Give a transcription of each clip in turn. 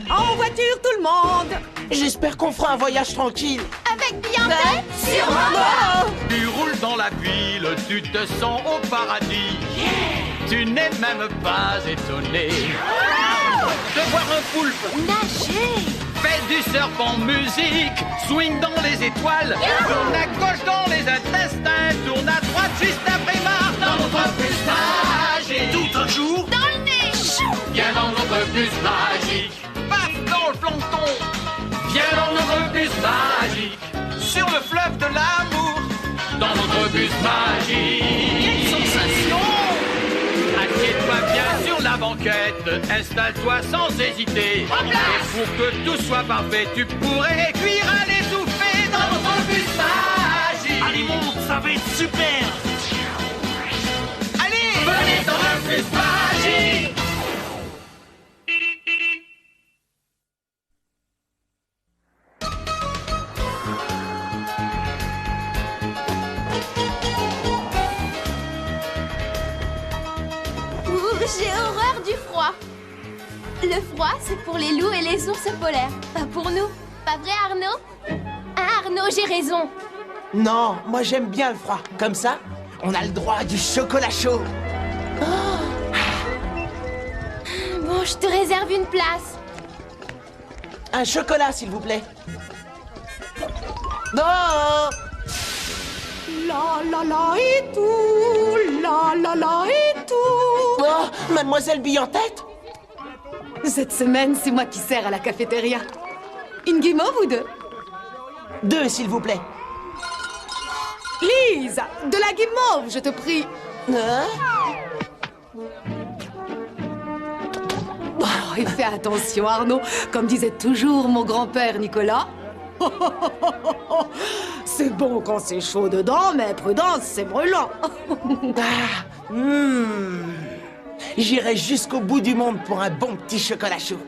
En voiture, tout le monde! J'espère qu'on fera un voyage tranquille. Avec Beyoncé? Sûrement! Tu roules dans la ville, tu te sens au paradis. Tu n'es même pas étonné de voir un poulpe Nager! fait du surf en musique, swing dans les étoiles, tourne à gauche dans les intestins, tourne à droite juste après Mars dans notre bus magique. Tout un jour, Dans le nez! Chou! viens dans notre bus magique. Paf dans le plancton, viens dans notre bus magique. Sur le fleuve de l'amour, dans notre bus magique. Quelle sensation! Assieds-toi bien sur la banquette, installe-toi sans hésiter. Et pour que tout soit parfait, tu pourrais cuire à l'étouffée dans notre bus magique. Allez, monte, ça va être super! Allez, venez dans le bus magique. J'ai horreur du froid. Le froid, c'est pour les loups et les ours polaires. Pas pour nous. Pas vrai, Arnaud? Ah, Arnaud, j'ai raison. Non, moi j'aime bien le froid. Comme ça, on a le droit à du chocolat chaud. Bon, je te réserve une place. Un chocolat, s'il vous plaît. Non! La la la et tout, la la la et tout. Oh, mademoiselle Bille-en-Tête? Cette semaine, c'est moi qui sers à la cafétéria. Une guimauve ou deux? 2, s'il vous plaît. Lise, de la guimauve, je te prie. Hein? Oh, et fais attention, Arnaud. Comme disait toujours mon grand-père Nicolas. C'est bon quand c'est chaud dedans, mais prudence, c'est brûlant. J'irai jusqu'au bout du monde pour un bon petit chocolat chaud.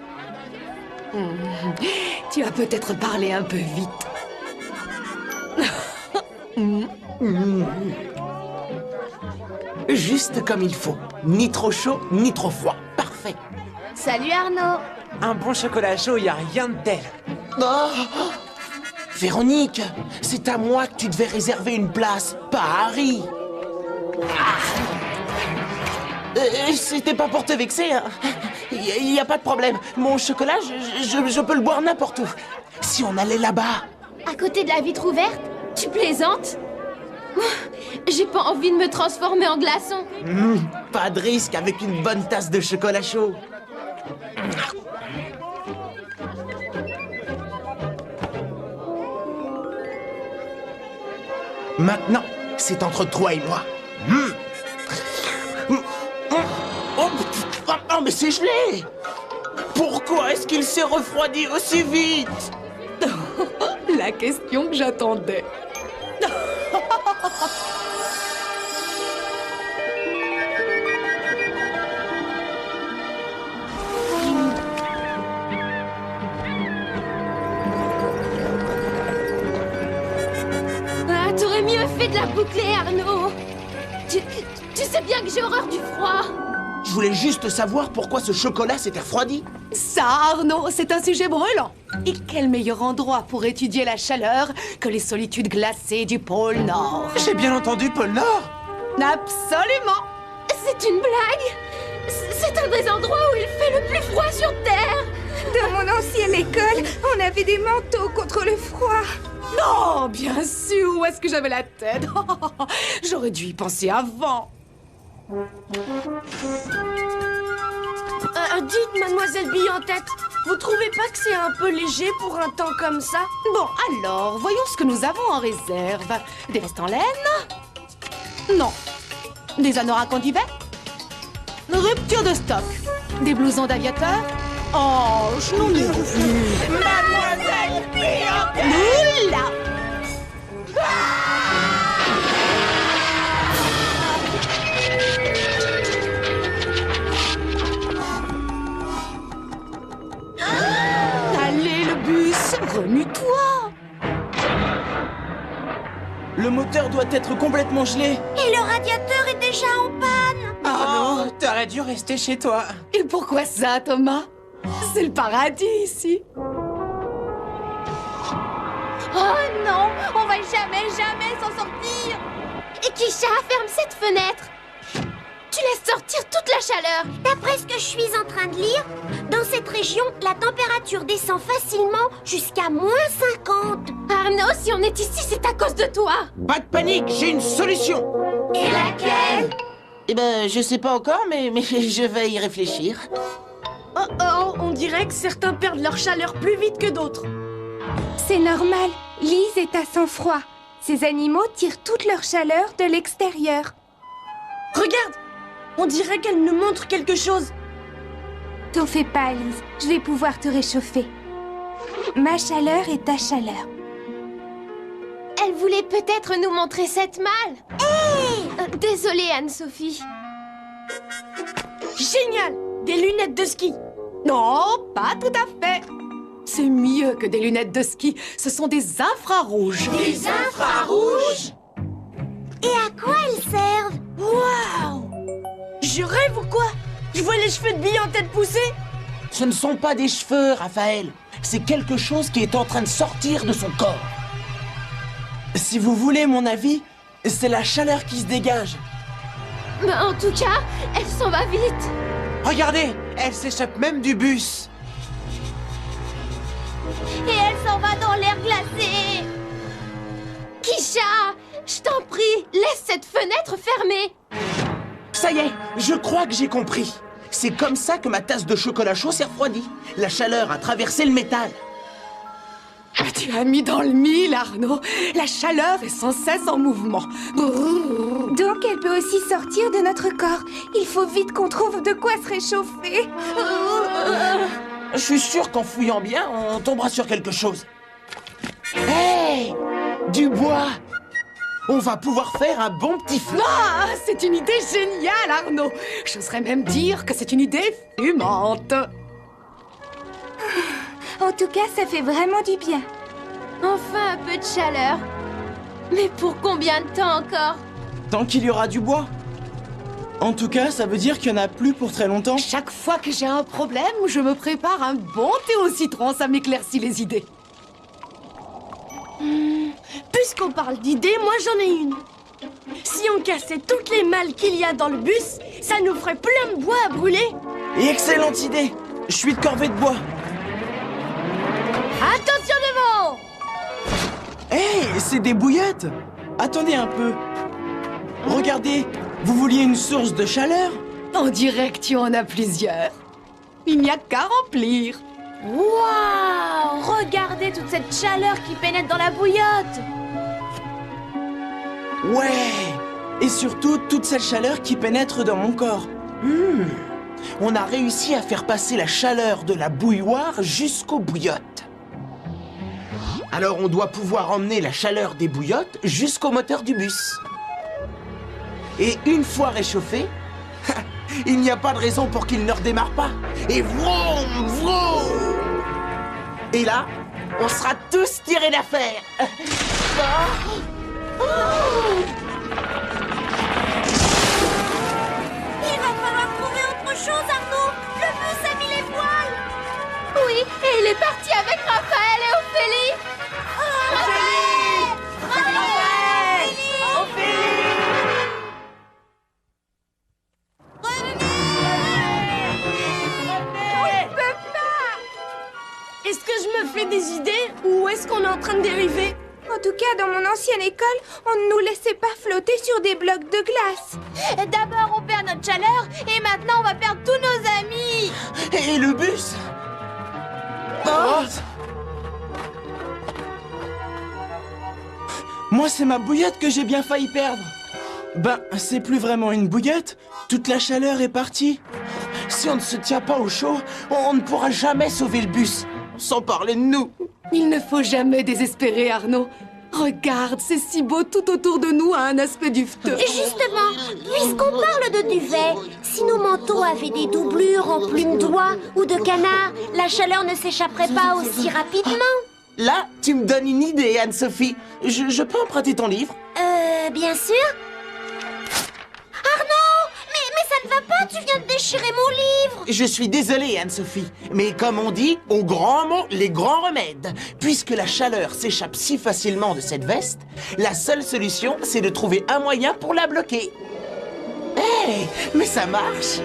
Tu as peut-être parlé un peu vite. Juste comme il faut. Ni trop chaud, ni trop froid. Parfait. Salut, Arnaud. Un bon chocolat chaud, y a rien de tel. Oh! Véronique, c'est à moi que tu devais réserver une place, pas à Harry. C'était pas pour te vexer, hein. Y a pas de problème. Mon chocolat, je peux le boire n'importe où. Si on allait là-bas. À côté de la vitre ouverte? Tu plaisantes? J'ai pas envie de me transformer en glaçon. Pas de risque avec une bonne tasse de chocolat chaud. Maintenant, c'est entre toi et moi. Oh, mais c'est gelé! Pourquoi est-ce qu'il s'est refroidi aussi vite? La question que j'attendais. Ah, t'aurais mieux fait de la boucler, Arnaud. Tu sais bien que j'ai horreur du froid. Je voulais juste savoir pourquoi ce chocolat s'était refroidi. Ça, Arnaud, c'est un sujet brûlant. Et quel meilleur endroit pour étudier la chaleur que les solitudes glacées du pôle Nord? J'ai bien entendu pôle Nord. Absolument. C'est une blague. C'est un des endroits où il fait le plus froid sur Terre. Dans mon ancienne école, on avait des manteaux contre le froid. Non, bien sûr, où est-ce que j'avais la tête? J'aurais dû y penser avant. Dites, mademoiselle Bille-en-Tête, vous trouvez pas que c'est un peu léger pour un temps comme ça? Bon, alors, voyons ce que nous avons en réserve. Des vestes en laine? Non. Des anoraks en duvet? Rupture de stock. Des blousons d'aviateur? Oh, je n'en ai plus. Mademoiselle Bille-en-Tête! Oula! Allez, le bus, remue-toi! Le moteur doit être complètement gelé. Et le radiateur est déjà en panne. Ah non, T'aurais dû rester chez toi. Et pourquoi ça, Thomas? C'est le paradis ici. Oh non, on va jamais s'en sortir. Et Kisha, ferme cette fenêtre. Tu laisses sortir toute la chaleur. D'après ce que je suis en train de lire, dans cette région, la température descend facilement jusqu'à -50. Arnaud, si on est ici, c'est à cause de toi. Pas de panique, j'ai une solution. Et laquelle? Eh ben, je sais pas encore, mais je vais y réfléchir. Oh oh, on dirait que certains perdent leur chaleur plus vite que d'autres. C'est normal, Lise est à sang-froid. Ces animaux tirent toute leur chaleur de l'extérieur. Regarde, on dirait qu'elle nous montre quelque chose. T'en fais pas, Lise, je vais pouvoir te réchauffer. Ma chaleur est ta chaleur. Elle voulait peut-être nous montrer cette malle. Désolée, Anne-Sophie. Génial! Des lunettes de ski. Non, pas tout à fait. C'est mieux que des lunettes de ski. Ce sont des infrarouges. Des infrarouges? Et à quoi elles servent? Waouh! Je rêve ou quoi? Je vois les cheveux de Bille en tête pousser. Ce ne sont pas des cheveux, Raphaël. C'est quelque chose qui est en train de sortir de son corps. Si vous voulez mon avis, c'est la chaleur qui se dégage. Mais en tout cas, elle s'en va vite. Regardez, elle s'échappe même du bus. Et elle s'en va dans l'air glacé. Kisha, je t'en prie, laisse cette fenêtre fermée. Ça y est, je crois que j'ai compris. C'est comme ça que ma tasse de chocolat chaud s'est refroidie. La chaleur a traversé le métal. Ah, tu as mis dans le mille, Arnaud. La chaleur est sans cesse en mouvement. Brrr. Donc elle peut aussi sortir de notre corps. Il faut vite qu'on trouve de quoi se réchauffer. Je suis sûr qu'en fouillant bien, on tombera sur quelque chose. Hey! Du bois! On va pouvoir faire un bon petit feu. Ah, c'est une idée géniale, Arnaud. J'oserais même dire que c'est une idée fumante. En tout cas, ça fait vraiment du bien. Enfin un peu de chaleur. Mais pour combien de temps encore? Tant qu'il y aura du bois. En tout cas, ça veut dire qu'il n'y en a plus pour très longtemps. Chaque fois que j'ai un problème, je me prépare un bon thé au citron. Ça m'éclaircit les idées. Puisqu'on parle d'idées, moi j'en ai une. Si on cassait toutes les malles qu'il y a dans le bus, ça nous ferait plein de bois à brûler. Et excellente idée. Je suis de corvée de bois. Attention devant! Hey, c'est des bouillottes. Attendez un peu. Regardez, vous vouliez une source de chaleur? On dirait que tu en as plusieurs. Il n'y a qu'à remplir. Waouh! Regardez toute cette chaleur qui pénètre dans la bouillotte. Ouais. Et surtout, toute cette chaleur qui pénètre dans mon corps. On a réussi à faire passer la chaleur de la bouilloire jusqu'aux bouillottes. Alors on doit pouvoir emmener la chaleur des bouillottes jusqu'au moteur du bus. Et une fois réchauffé, il n'y a pas de raison pour qu'il ne redémarre pas. Et vroom, vroom! Et là, on sera tous tirés d'affaire. Il va falloir trouver autre chose, Arnaud. Le bus a mis les voiles. Oui, et il est parti avec Raphaël et Ophélie. Est-ce que je me fais des idées ou est-ce qu'on est en train de dériver? En tout cas, dans mon ancienne école, on ne nous laissait pas flotter sur des blocs de glace. D'abord, on perd notre chaleur et maintenant, on va perdre tous nos amis. Et le bus? Oh. Moi, c'est ma bouillotte que j'ai bien failli perdre. Ben, c'est plus vraiment une bouillotte. Toute la chaleur est partie. Si on ne se tient pas au chaud, on ne pourra jamais sauver le bus. Sans parler de nous. Il ne faut jamais désespérer, Arnaud. Regarde, c'est si beau, tout autour de nous a un aspect duveteux. Et justement, puisqu'on parle de duvet, si nos manteaux avaient des doublures en plumes d'oie ou de canard, la chaleur ne s'échapperait pas aussi rapidement. Là, tu me donnes une idée, Anne-Sophie. Je peux emprunter ton livre? Bien sûr. Arnaud, mais ça ne va pas, tu viens de déchirer mon livre. Je suis désolé, Anne-Sophie, mais comme on dit, au grand mot, les grands remèdes. Puisque la chaleur s'échappe si facilement de cette veste, la seule solution, c'est de trouver un moyen pour la bloquer. Hé, mais ça marche.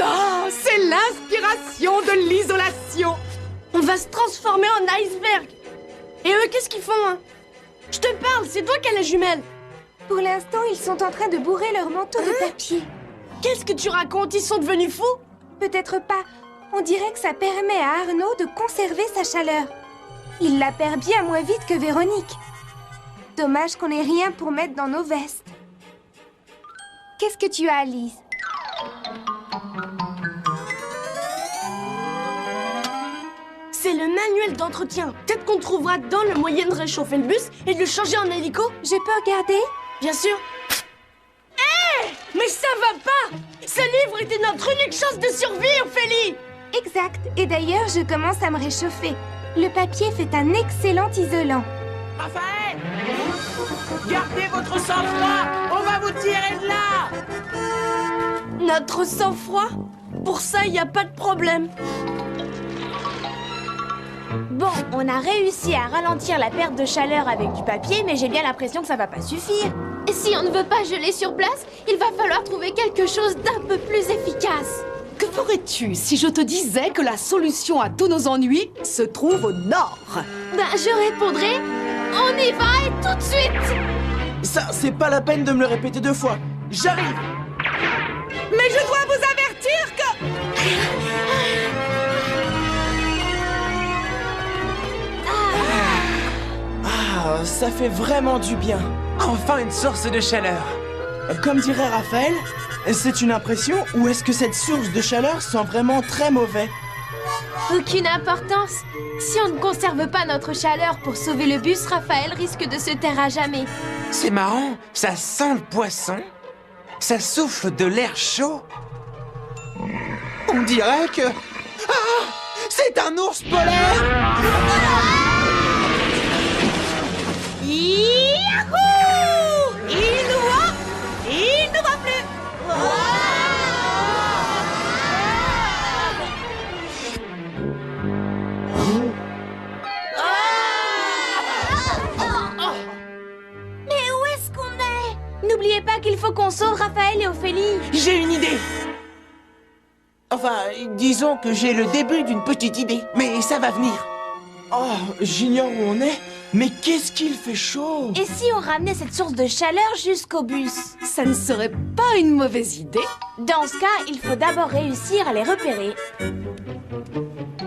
Ah, c'est l'inspiration de l'isolation. On va se transformer en iceberg. Et eux, qu'est-ce qu'ils font, hein? Je te parle, c'est toi qui as la jumelle. Pour l'instant, ils sont en train de bourrer leur manteau de papier. Qu'est-ce que tu racontes? Ils sont devenus fous? Peut-être pas. On dirait que ça permet à Arnaud de conserver sa chaleur. Il la perd bien moins vite que Véronique. Dommage qu'on ait rien pour mettre dans nos vestes. Qu'est-ce que tu as, Lise? C'est le manuel d'entretien. Peut-être qu'on trouvera dedans le moyen de réchauffer le bus et de le changer en hélico. Je peux regarder? Bien sûr. Hé! Mais ça va pas! Ce livre était notre unique chance de survie, Ophélie! Exact. Et d'ailleurs, je commence à me réchauffer. Le papier fait un excellent isolant. Raphaël! Gardez votre sang-froid! On va vous tirer de là! Notre sang-froid? Pour ça, il n'y a pas de problème. Bon, on a réussi à ralentir la perte de chaleur avec du papier, mais j'ai bien l'impression que ça va pas suffire. Et si on ne veut pas geler sur place, il va falloir trouver quelque chose d'un peu plus efficace. Que ferais-tu si je te disais que la solution à tous nos ennuis se trouve au nord? Ben, je répondrai, on y va et tout de suite. Ça, c'est pas la peine de me le répéter 2 fois. J'arrive. Mais je dois vous avertir que... Ah, ça fait vraiment du bien. Enfin une source de chaleur. Comme dirait Raphaël, c'est une impression ou est-ce que cette source de chaleur sent vraiment très mauvais? Aucune importance. Si on ne conserve pas notre chaleur pour sauver le bus, Raphaël risque de se taire à jamais. C'est marrant, ça sent le poisson. Ça souffle de l'air chaud. On dirait que... Ah! C'est un ours polaire! Yahoo! Il nous voit! Il ne voit plus! Mais où est-ce qu'on est? N'oubliez pas qu'il faut qu'on sauve Raphaël et Ophélie. J'ai une idée. Enfin, disons que j'ai le début d'une petite idée, mais ça va venir. Oh, j'ignore où on est, mais qu'est-ce qu'il fait chaud! Et si on ramenait cette source de chaleur jusqu'au bus? Ça ne serait pas une mauvaise idée. Dans ce cas, il faut d'abord réussir à les repérer.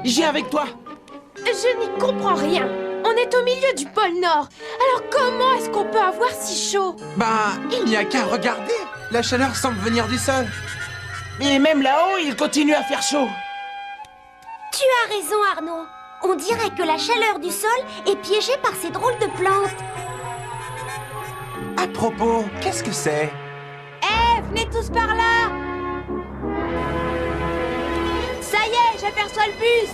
J'ai avec toi. Je n'y comprends rien. On est au milieu du pôle Nord. Alors comment est-ce qu'on peut avoir si chaud? Bah, il n'y a qu'à regarder. La chaleur semble venir du sol. Et même là-haut, il continue à faire chaud. Tu as raison, Arnaud. On dirait que la chaleur du sol est piégée par ces drôles de plantes. À propos, qu'est-ce que c'est? Venez tous par là! Ça y est, j'aperçois le bus!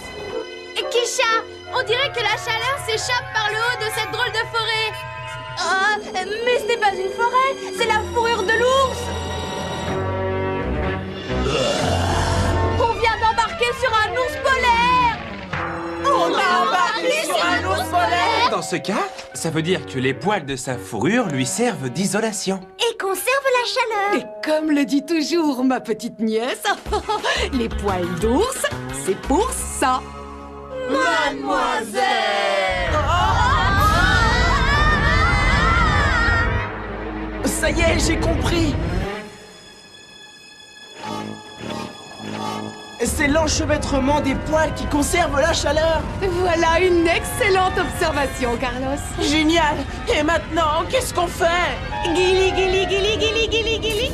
Kisha, on dirait que la chaleur s'échappe par le haut de cette drôle de forêt. Mais ce n'est pas une forêt, c'est la fourrure de l'ours! On vient d'embarquer sur un ours polaire! On a embarqué sur un ours polaire! Dans ce cas, ça veut dire que les poils de sa fourrure lui servent d'isolation. Et conserve la chaleur! Et comme le dit toujours ma petite nièce, les poils d'ours, c'est pour ça. Mademoiselle! Ça y est, j'ai compris! C'est l'enchevêtrement des poils qui conserve la chaleur! Voilà une excellente observation, Carlos. Génial! Et maintenant, qu'est-ce qu'on fait? Guili, guili, guili, guili, guili, guili.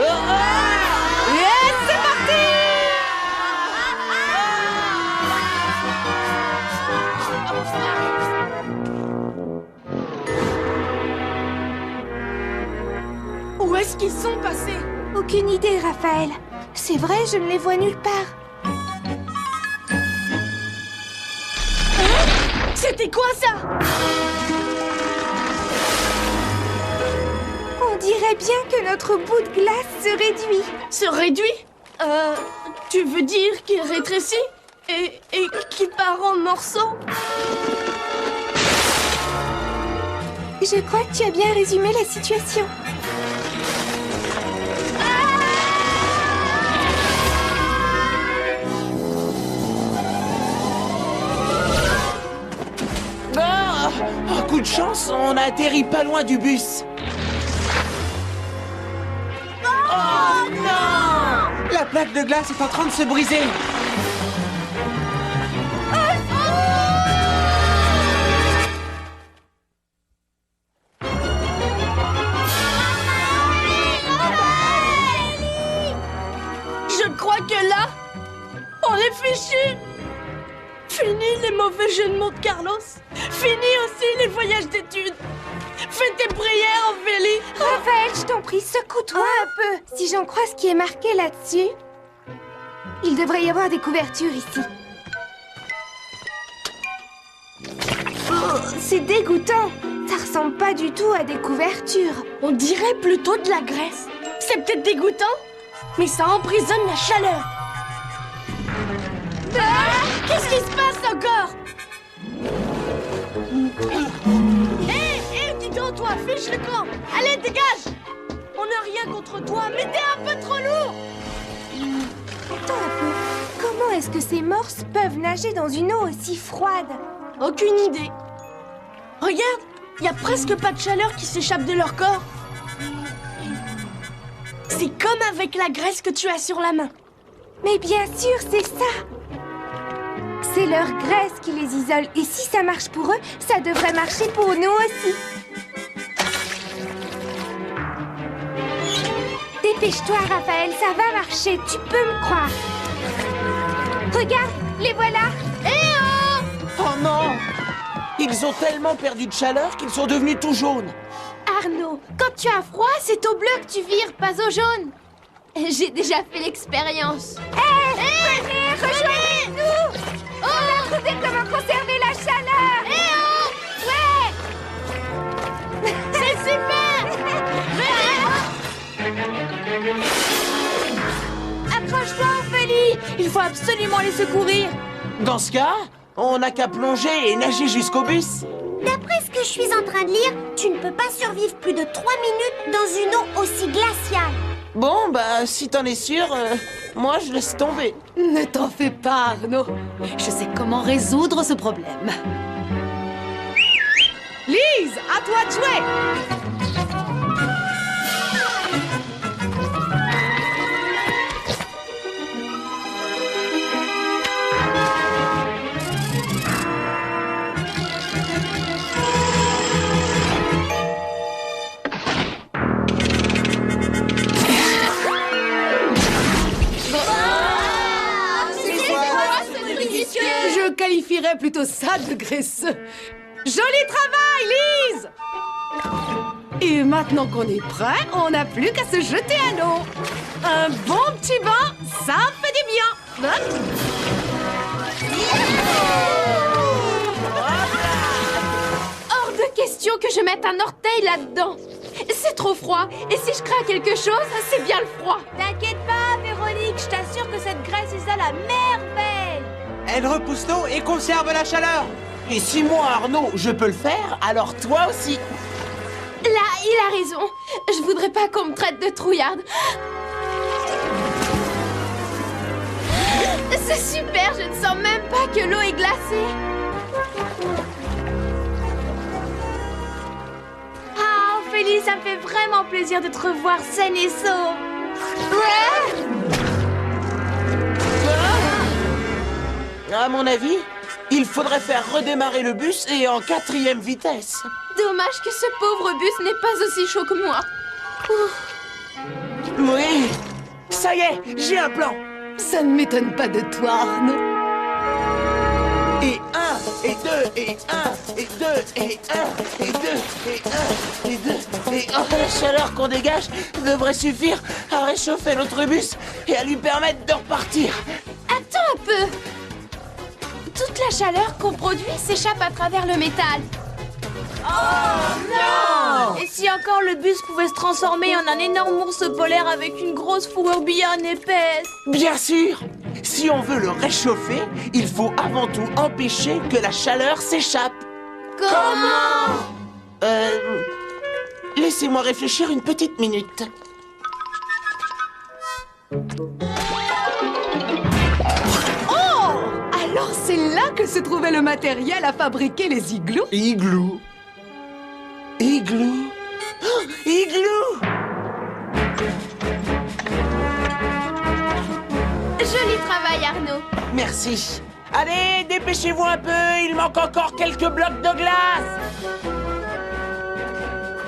Et c'est parti! Où est-ce qu'ils sont passés? Aucune idée, Raphaël. C'est vrai, je ne les vois nulle part. C'était quoi ça? On dirait bien que notre bout de glace se réduit. Se réduit? Tu veux dire qu'il rétrécit? Et qu'il part en morceaux? Je crois que tu as bien résumé la situation. Ah, oh, coup de chance, on a atterri pas loin du bus. Oh non! La plaque de glace est en train de se briser. Je crois que là, on est fichu. Fini les mauvais jeux de mots de Carlos. Fini aussi les voyages d'études. Fais tes prières, Ophélie. Raphaël, je t'en prie, secoue-toi un peu. Si j'en crois ce qui est marqué là-dessus, il devrait y avoir des couvertures ici. Oh, c'est dégoûtant. Ça ressemble pas du tout à des couvertures. On dirait plutôt de la graisse. C'est peut-être dégoûtant, mais ça emprisonne la chaleur. Ah, qu'est-ce qui se passe encore? Hé, dis donc, toi, fiche le camp. Allez, dégage. On n'a rien contre toi, mais t'es un peu trop lourd. Attends un peu. Comment est-ce que ces morses peuvent nager dans une eau aussi froide? Aucune idée. Regarde, il y a presque pas de chaleur qui s'échappe de leur corps. C'est comme avec la graisse que tu as sur la main. Mais bien sûr, c'est ça. C'est leur graisse qui les isole. Et si ça marche pour eux, ça devrait marcher pour nous aussi. Dépêche-toi, Raphaël, ça va marcher. Tu peux me croire. Regarde, les voilà. Oh non! Ils ont tellement perdu de chaleur qu'ils sont devenus tout jaunes. Arnaud, quand tu as froid, c'est au bleu que tu vires, pas au jaune. J'ai déjà fait l'expérience. Venez, rejoignez-nous. On a trouvé comment conserver la chaleur. Ouais. C'est super. Accroche-toi, Ophélie. Il faut absolument les secourir. Dans ce cas, on n'a qu'à plonger et nager jusqu'au bus. D'après ce que je suis en train de lire, tu ne peux pas survivre plus de 3 minutes dans une eau aussi glaciale. Bon, bah, si t'en es sûr, moi je laisse tomber. Ne t'en fais pas, Arnaud. Je sais comment résoudre ce problème. Lise, à toi de jouer. Je qualifierais plutôt ça de graisseux. Joli travail, Lise! Et maintenant qu'on est prêt, on n'a plus qu'à se jeter à l'eau. Un bon petit bain, ça fait du bien. Hors de question que je mette un orteil là-dedans. C'est trop froid. Et si je crains quelque chose, c'est bien le froid. T'inquiète pas, Véronique, je t'assure que cette graisse isole à merveille. Elle repousse l'eau et conserve la chaleur. Et si moi, Arnaud, je peux le faire, alors toi aussi. Là, il a raison. Je voudrais pas qu'on me traite de trouillarde. C'est super, je ne sens même pas que l'eau est glacée. Ah, Ophélie, ça me fait vraiment plaisir de te revoir saine et sauve. À mon avis, il faudrait faire redémarrer le bus et en 4e vitesse. Dommage que ce pauvre bus n'est pas aussi chaud que moi. Oui, ça y est, j'ai un plan. Ça ne m'étonne pas de toi, Arnaud. Et 1, et 2, et 1, et 2, et 1, et 2, et 1, et 2, et oh, la chaleur qu'on dégage devrait suffire à réchauffer notre bus et à lui permettre de repartir. Attends un peu. Toute la chaleur qu'on produit s'échappe à travers le métal. Et si encore le bus pouvait se transformer en un énorme ours polaire avec une grosse fourrure bien épaisse? Bien sûr! Si on veut le réchauffer, il faut avant tout empêcher que la chaleur s'échappe. Comment? Laissez-moi réfléchir une petite minute. Alors c'est là que se trouvait le matériel à fabriquer les igloos? Igloo. Igloo. Oh, igloo! Joli travail, Arnaud. Merci. Allez, dépêchez-vous un peu, il manque encore quelques blocs de glace.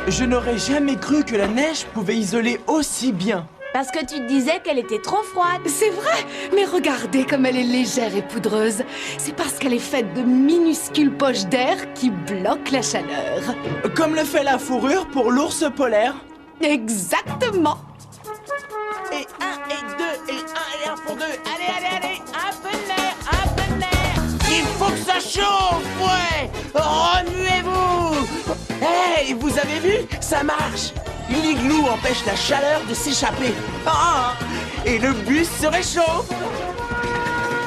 Je n'aurais jamais cru que la neige pouvait isoler aussi bien. Parce que tu te disais qu'elle était trop froide. C'est vrai, mais regardez comme elle est légère et poudreuse. C'est parce qu'elle est faite de minuscules poches d'air qui bloquent la chaleur. Comme le fait la fourrure pour l'ours polaire. Exactement. Et un, et deux, et un, et un pour deux. Allez, allez, allez, un peu de l'air, un peu de l'air. Il faut que ça chauffe, ouais. Remuez-vous. Hey, vous avez vu? Ça marche. L'igloo empêche la chaleur de s'échapper. Ah, et le bus se réchauffe.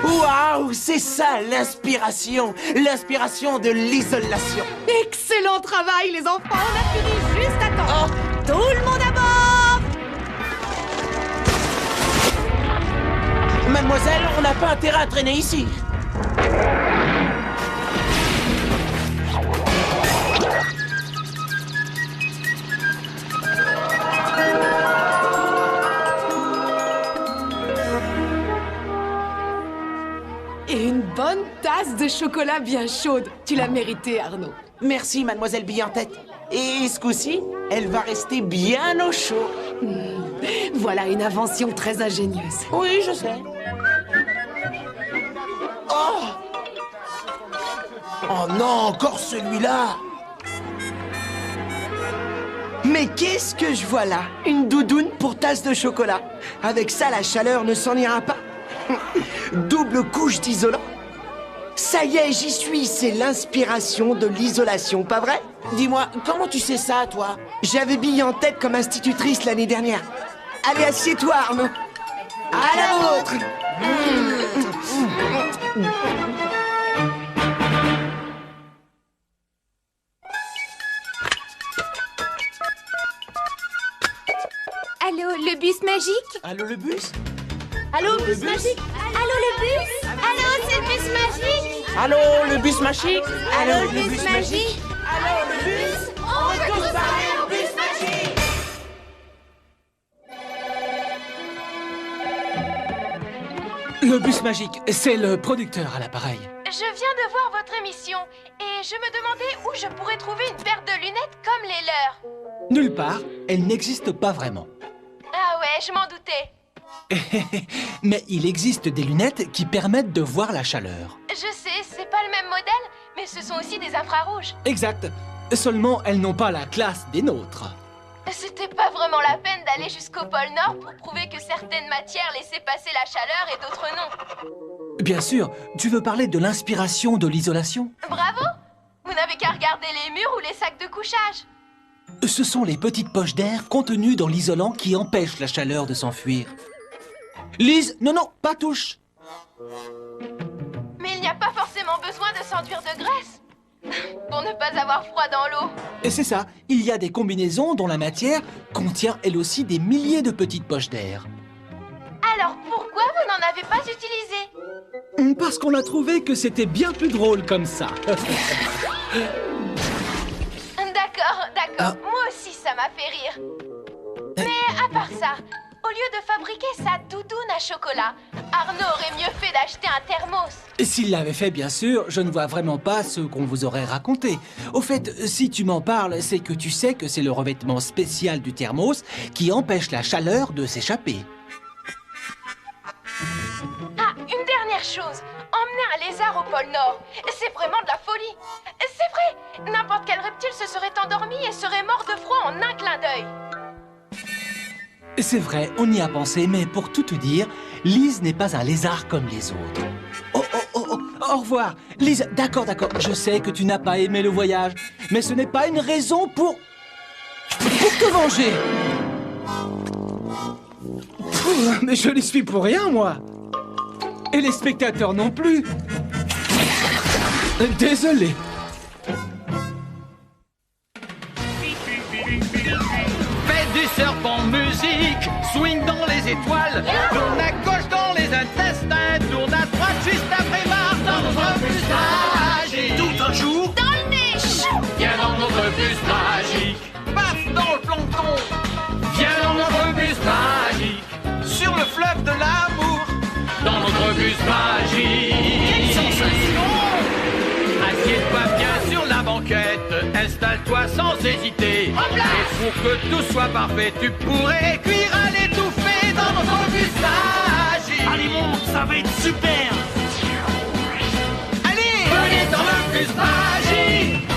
Waouh, c'est ça l'inspiration. L'inspiration de l'isolation. Excellent travail, les enfants. On a fini juste à temps. Tout le monde à bord. Mademoiselle, on n'a pas intérêt à traîner ici. Et une bonne tasse de chocolat bien chaude. Tu l'as mérité, Arnaud. Merci, mademoiselle Bille-en-Tête. Et ce coup-ci, elle va rester bien au chaud. Voilà une invention très ingénieuse. Oui, je sais. Oh! Oh non, encore celui-là! Mais qu'est-ce que je vois là? Une doudoune pour tasse de chocolat. Avec ça, la chaleur ne s'en ira pas. Double couche d'isolant. Ça y est, j'y suis. C'est l'inspiration de l'isolation, pas vrai? Dis-moi, comment tu sais ça, toi? J'avais Bille-en-Tête comme institutrice l'année dernière. Allez, assieds-toi, Arnaud. À la vôtre. Allô, le bus magique? Allô, le bus? Allô, bus magique? Allô, le bus? Allô, c'est le bus magique? Allô, le bus magique? Allô, le bus magique? Allô, le bus? On veut tous parler au bus magique! Le bus magique, c'est le producteur à l'appareil. Je viens de voir votre émission et je me demandais où je pourrais trouver une paire de lunettes comme les leurs. Nulle part, elle n'existe pas vraiment. Ah ouais, je m'en doutais. Mais il existe des lunettes qui permettent de voir la chaleur. Je sais, c'est pas le même modèle, mais ce sont aussi des infrarouges. Exact. Seulement, elles n'ont pas la classe des nôtres. C'était pas vraiment la peine d'aller jusqu'au pôle Nord pour prouver que certaines matières laissaient passer la chaleur et d'autres non. Bien sûr, tu veux parler de l'inspiration de l'isolation? Bravo! Vous n'avez qu'à regarder les murs ou les sacs de couchage. Ce sont les petites poches d'air contenues dans l'isolant qui empêchent la chaleur de s'enfuir. Lise, non, non, pas touche! Mais il n'y a pas forcément besoin de s'enduire de graisse pour ne pas avoir froid dans l'eau. Et c'est ça, il y a des combinaisons dont la matière contient elle aussi des milliers de petites poches d'air. Alors pourquoi vous n'en avez pas utilisé? Parce qu'on a trouvé que c'était bien plus drôle comme ça. D'accord. Moi aussi, ça m'a fait rire. Mais à part ça, au lieu de fabriquer sa doudoune à chocolat, Arnaud aurait mieux fait d'acheter un thermos. S'il l'avait fait, bien sûr, je ne vois vraiment pas ce qu'on vous aurait raconté. Au fait, si tu m'en parles, c'est que tu sais que c'est le revêtement spécial du thermos qui empêche la chaleur de s'échapper. Ah, une dernière chose. Emmener un lézard au pôle Nord, c'est vraiment de la folie. C'est vrai, n'importe quel reptile se serait endormi et serait mort de froid en un clin d'œil. C'est vrai, on y a pensé, mais pour tout te dire, Lise n'est pas un lézard comme les autres. Oh, Au revoir. Lise, d'accord. Je sais que tu n'as pas aimé le voyage, mais ce n'est pas une raison pour te venger. Mais je n'y suis pour rien, moi. Et les spectateurs non plus. Désolé. Fais du serpent musique, swing dans les étoiles, tourne à gauche dans les intestins, tourne à droite juste après barre dans notre bus magique. Tout un jour, Dans le nez. viens dans notre bus magique. Paf dans le plancton, viens dans notre bus magique. Sur le fleuve de l'amour, dans notre bus magique. Quelle sensation! Assieds-toi bien sur la banquette, installe-toi sans hésiter. Et pour que tout soit parfait, tu pourrais cuire à l'étouffée dans notre bus magique. Allez, monte, ça va être super. Allez, venez dans le bus magique.